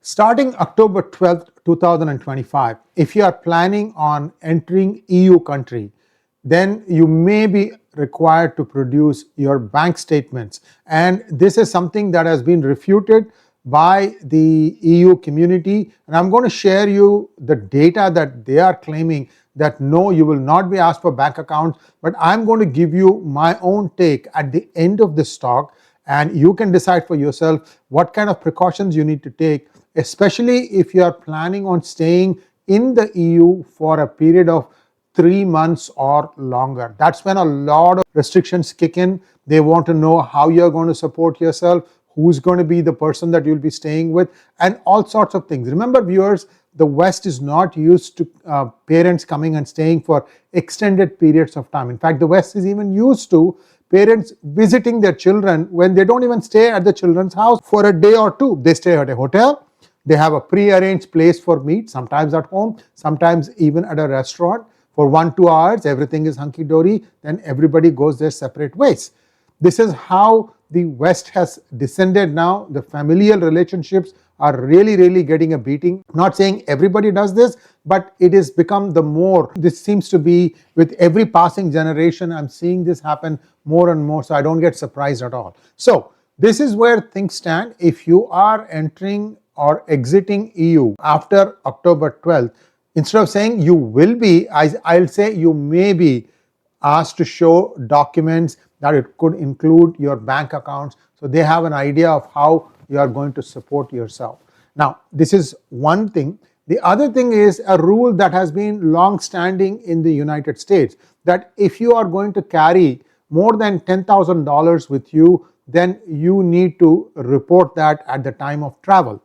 Starting October 12th, 2025, if you are planning on entering EU country, then you may be required to produce your bank statements. And this is something that has been refuted by the EU community. And I'm going to share you the data that they are claiming that no, you will not be asked for bank accounts, but I'm going to give you my own take at the end of this talk, and you can decide for yourself what kind of precautions you need to take, especially if you are planning on staying in the EU for a period of 3 months or longer. That's when a lot of restrictions kick in. They want to know how you're going to support yourself, who's going to be the person that you'll be staying with, and all sorts of things. Remember, viewers, the West is not used to parents coming and staying for extended periods of time. In fact, the West is even used to parents visiting their children when they don't even stay at the children's house for a day or two. They stay at a hotel. They have a pre-arranged place for meet, sometimes at home, sometimes even at a restaurant. For 1-2 hours, everything is hunky-dory, then everybody goes their separate ways. This is how the West has descended now. The familial relationships are really getting a beating. I'm not saying everybody does this, but it has become the more. This seems to be with every passing generation, I'm seeing this happen more and more, so I don't get surprised at all. So this is where things stand. If you are entering or exiting EU after October 12th, instead of saying you will be, I'll say you may be asked to show documents that it could include your bank accounts, so they have an idea of how you are going to support yourself. Now, this is one thing. The other thing is a rule that has been long-standing in the United States, that if you are going to carry more than $10,000 with you, then you need to report that at the time of travel.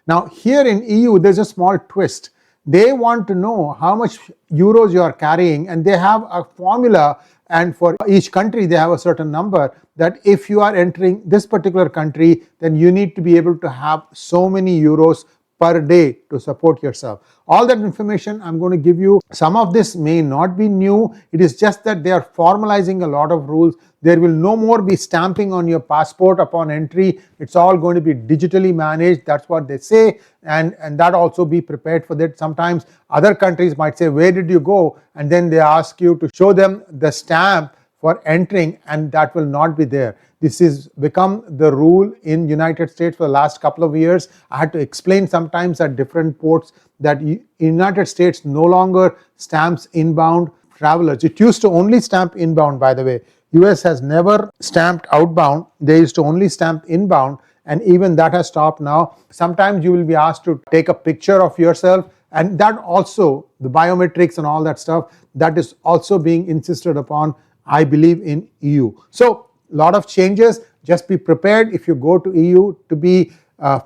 Now, here in EU, there's a small twist. They want to know how much euros you are carrying, and they have a formula, and for each country they have a certain number, that if you are entering this particular country, then you need to be able to have so many euros per day to support yourself. All that information I'm going to give you. Some of this may not be new. It is just that they are formalizing a lot of rules. There will no more be stamping on your passport upon entry. It's all going to be digitally managed. That's what they say, and that also be prepared for that. Sometimes other countries might say, where did you go? And then they ask you to show them the stamp for entering, and that will not be there. This has become the rule in United States for the last couple of years. I had to explain sometimes at different ports that United States no longer stamps inbound travelers. It used to only stamp inbound, by the way. US has never stamped outbound. They used to only stamp inbound, and even that has stopped now. Sometimes you will be asked to take a picture of yourself, and that also, the biometrics and all that stuff, that is also being insisted upon, I believe, in EU. So a lot of changes. Just be prepared if you go to EU to be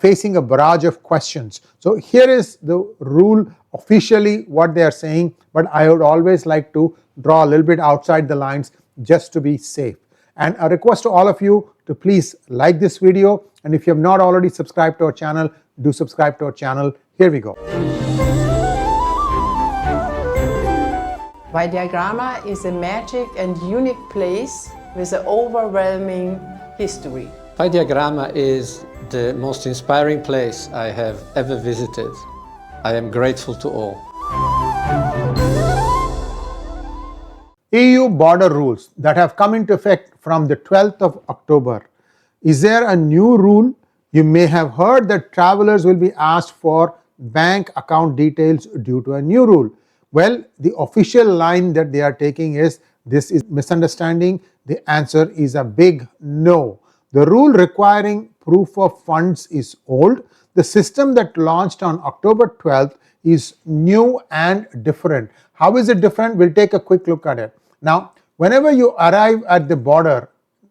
facing a barrage of questions. So here is the rule officially what they are saying, but I would always like to draw a little bit outside the lines just to be safe. And a request to all of you to please like this video, and if you have not already subscribed to our channel, do subscribe to our channel. Here we go. Diagrama is a magic and unique place with an overwhelming history. Diagrama is the most inspiring place I have ever visited. I am grateful to all. EU border rules that have come into effect from the 12th of October. Is there a new rule? You may have heard that travelers will be asked for bank account details due to a new rule. Well, the official line that they are taking is, this is misunderstanding. The answer is a big no. The rule requiring proof of funds is old. The system that launched on October 12th is new and different. How is it different? We'll take a quick look at it. Now, whenever you arrive at the border,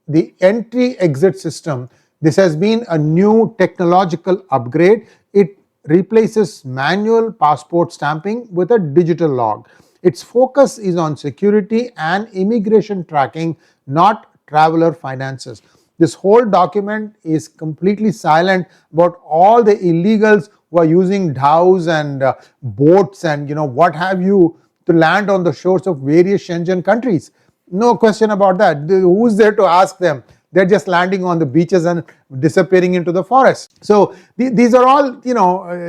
the entry-exit system, this has been a new technological upgrade. It replaces manual passport stamping with a digital log. Its focus is on security and immigration tracking, not traveler finances. This whole document is completely silent about all the illegals who are using dhows and boats and what have you to land on the shores of various Schengen countries. No question about that. Who's there to ask them? they're just landing on the beaches and disappearing into the forest. So these are all,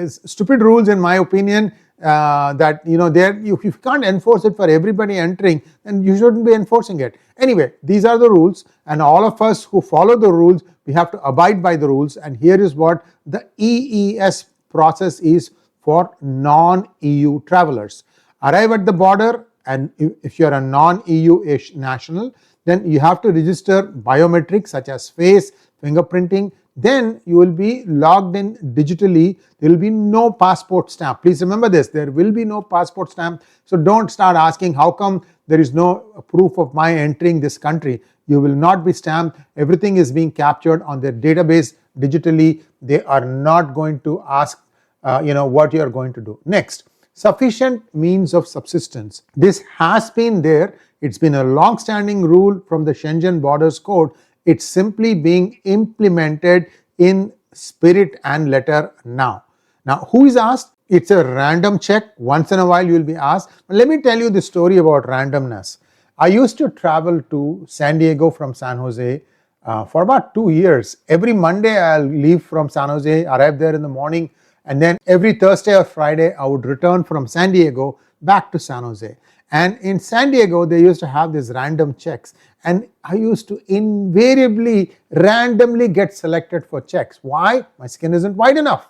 stupid rules in my opinion. That if you can't enforce it for everybody entering, then you shouldn't be enforcing it. Anyway, these are the rules, and all of us who follow the rules, we have to abide by the rules. And here is what the EES process is for non-EU travelers. Arrive at the border, and if you're a non-EU national, then you have to register biometrics such as face, fingerprinting. Then you will be logged in digitally. There will be no passport stamp. Please remember this, there will be no passport stamp. So don't start asking how come there is no proof of my entering this country. You will not be stamped. Everything is being captured on their database digitally. They are not going to ask what you are going to do. Next, sufficient means of subsistence. This has been there. It's been a long-standing rule from the Schengen Borders Code. It's simply being implemented in spirit and letter now. Now, who is asked? It's a random check. Once in a while you will be asked. But let me tell you the story about randomness. I used to travel to San Diego from San Jose for about 2 years. Every Monday I'll leave from San Jose, arrive there in the morning, and then every Thursday or Friday I would return from San Diego back to San Jose. And in San Diego, they used to have these random checks. And I used to invariably randomly get selected for checks. Why? My skin isn't white enough.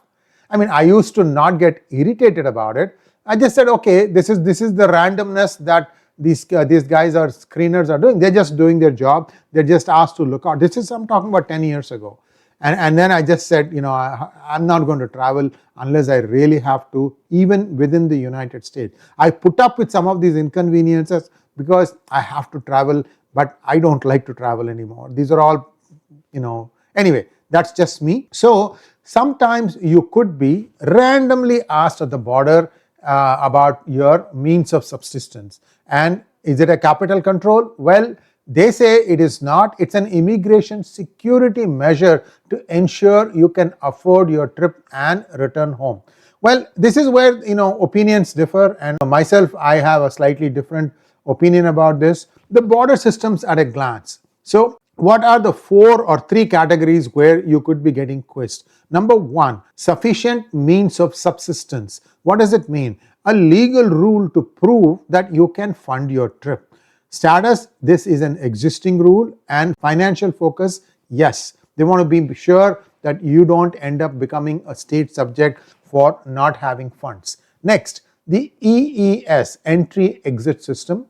I mean, I used to not get irritated about it. I just said, okay, this is the randomness that these guys or screeners are doing. They're just doing their job. They're just asked to look out. This is, I'm talking about 10 years ago. And then I just said, I'm not going to travel unless I really have to, even within the United States. I put up with some of these inconveniences because I have to travel, but I don't like to travel anymore. These are all, anyway, that's just me. So sometimes you could be randomly asked at the border about your means of subsistence. And is it a capital control? Well, they say it is not. It's an immigration security measure to ensure you can afford your trip and return home. Well, this is where opinions differ, and myself, I have a slightly different opinion about this. The border systems at a glance. So what are the 4 or 3 categories where you could be getting quizzed? Number 1, sufficient means of subsistence. What does it mean? A legal rule to prove that you can fund your trip. Status, this is an existing rule. And financial focus, yes, they want to be sure that you don't end up becoming a state subject for not having funds. Next, the EES, entry exit system.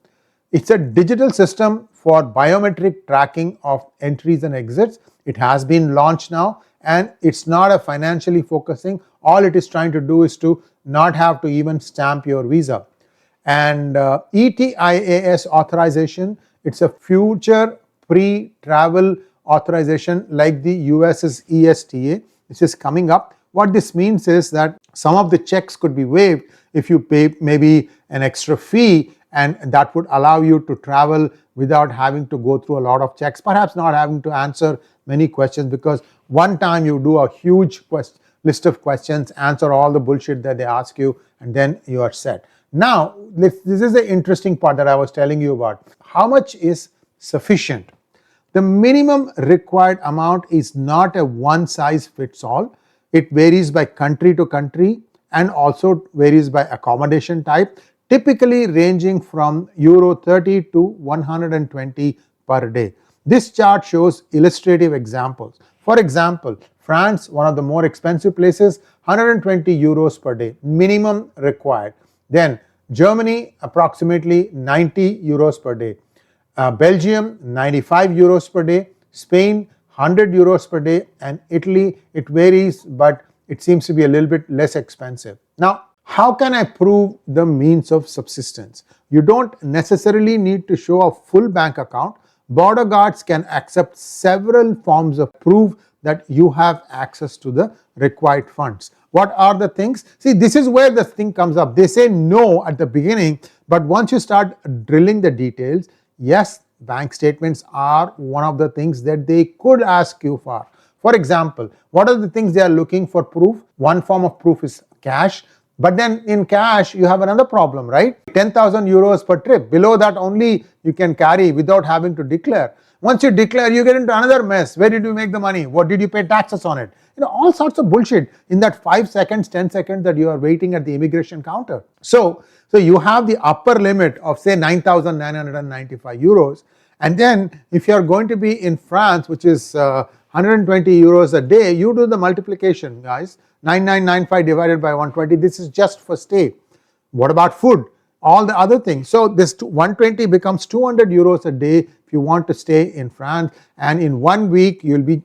It's a digital system for biometric tracking of entries and exits. It has been launched now, and it's not a financially focusing. All it is trying to do is to not have to even stamp your visa. And ETIAS authorization, it's a future pre-travel authorization like the US's ESTA. This is coming up. What this means is that some of the checks could be waived if you pay maybe an extra fee, and that would allow you to travel without having to go through a lot of checks, perhaps not having to answer many questions, because one time you do a huge list of questions, answer all the bullshit that they ask you, and then you are set. Now, this is the interesting part that I was telling you about. How much is sufficient? The minimum required amount is not a one size fits all. It varies by country to country and also varies by accommodation type, typically ranging from Euro 30 to 120 per day. This chart shows illustrative examples. For example, France, one of the more expensive places, 120 euros per day, minimum required. Then Germany, approximately 90 euros per day. Belgium, 95 euros per day. Spain, 100 euros per day. And Italy, it varies, but it seems to be a little bit less expensive. Now, how can I prove the means of subsistence? You don't necessarily need to show a full bank account. Border guards can accept several forms of proof that you have access to the required funds. What are the things? See, this is where the thing comes up. They say no at the beginning, but once you start drilling the details, yes, bank statements are one of the things that they could ask you for. For example, what are the things they are looking for proof? One form of proof is cash. But then in cash, you have another problem, right? 10,000 euros per trip. Below that only you can carry without having to declare. Once you declare, you get into another mess. Where did you make the money? What did you pay taxes on it? All sorts of bullshit in that 5 seconds, 10 seconds that you are waiting at the immigration counter. So you have the upper limit of say 9,995 euros. And then if you are going to be in France, which is 120 euros a day, you do the multiplication, guys. 9995 divided by 120, this is just for stay. What about food? All the other things. So this 120 becomes 200 euros a day if you want to stay in France, and in 1 week you'll be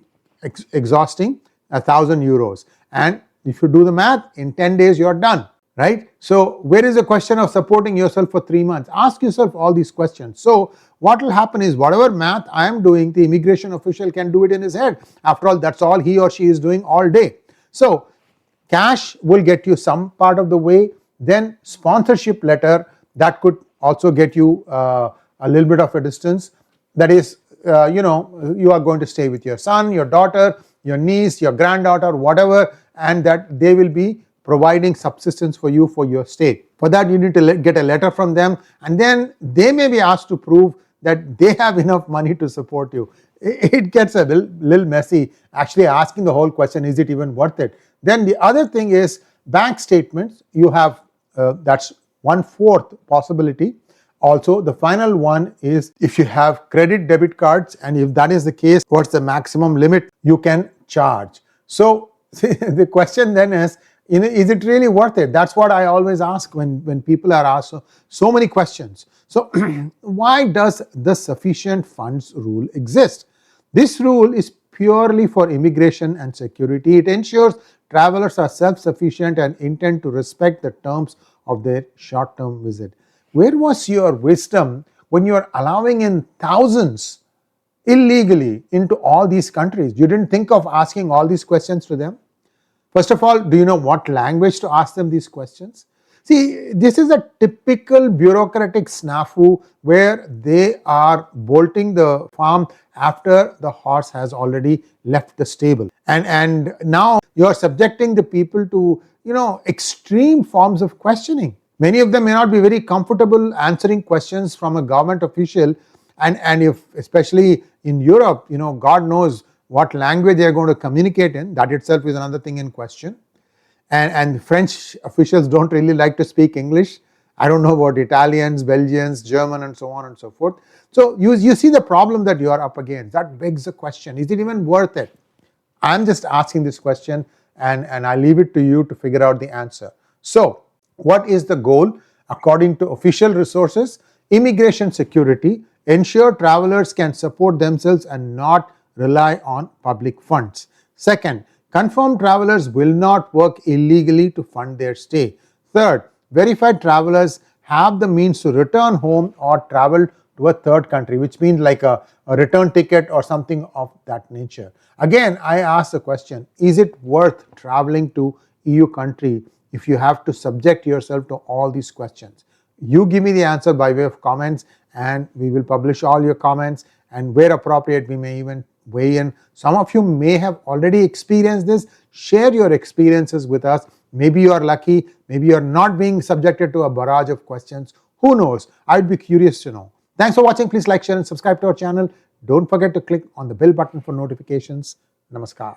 exhausting 1,000 euros. And if you do the math, in 10 days you're done, right? So where is the question of supporting yourself for 3 months? Ask yourself all these questions. So what will happen is, whatever math I am doing, the immigration official can do it in his head. After all, that's all he or she is doing all day. So cash will get you some part of the way. Then sponsorship letter, that could also get you a little bit of a distance. That is, you are going to stay with your son, your daughter, your niece, your granddaughter, whatever, and that they will be providing subsistence for you for your stay. For that, you need to get a letter from them, and then they may be asked to prove that they have enough money to support you. It gets a little messy actually asking the whole question, is it even worth it? Then the other thing is bank statements. You have that's 1/4 possibility. Also, the final one is if you have credit debit cards, and if that is the case, what's the maximum limit you can charge? So the question then is it really worth it? That's what I always ask when people are asked so many questions. So why does the sufficient funds rule exist? This rule is purely for immigration and security. It ensures travelers are self-sufficient and intend to respect the terms of their short-term visit. Where was your wisdom when you are allowing in thousands illegally into all these countries? You didn't think of asking all these questions to them? First of all, do you know what language to ask them these questions? See, this is a typical bureaucratic snafu where they are bolting the farm after the horse has already left the stable. And now you're subjecting the people to, extreme forms of questioning. Many of them may not be very comfortable answering questions from a government official. And if, especially in Europe, God knows what language they're going to communicate in. That itself is another thing in question. And French officials don't really like to speak English. I don't know about Italians, Belgians, German, and so on and so forth. So you see the problem that you are up against. That begs the question, is it even worth it? I'm just asking this question, and I leave it to you to figure out the answer. So what is the goal? According to official resources, immigration security, ensure travelers can support themselves and not rely on public funds. Second, confirmed travelers will not work illegally to fund their stay. Third, verified travelers have the means to return home or travel to a third country, which means like a return ticket or something of that nature. Again, I ask the question, is it worth traveling to EU country if you have to subject yourself to all these questions? You give me the answer by way of comments, and we will publish all your comments, and where appropriate, we may even weigh in. Some of you may have already experienced this. Share your experiences with us. Maybe you are lucky, maybe you are not being subjected to a barrage of questions. Who knows? I'd be curious to know. Thanks for watching. Please like, share, and subscribe to our channel. Don't forget to click on the bell button for notifications. Namaskar.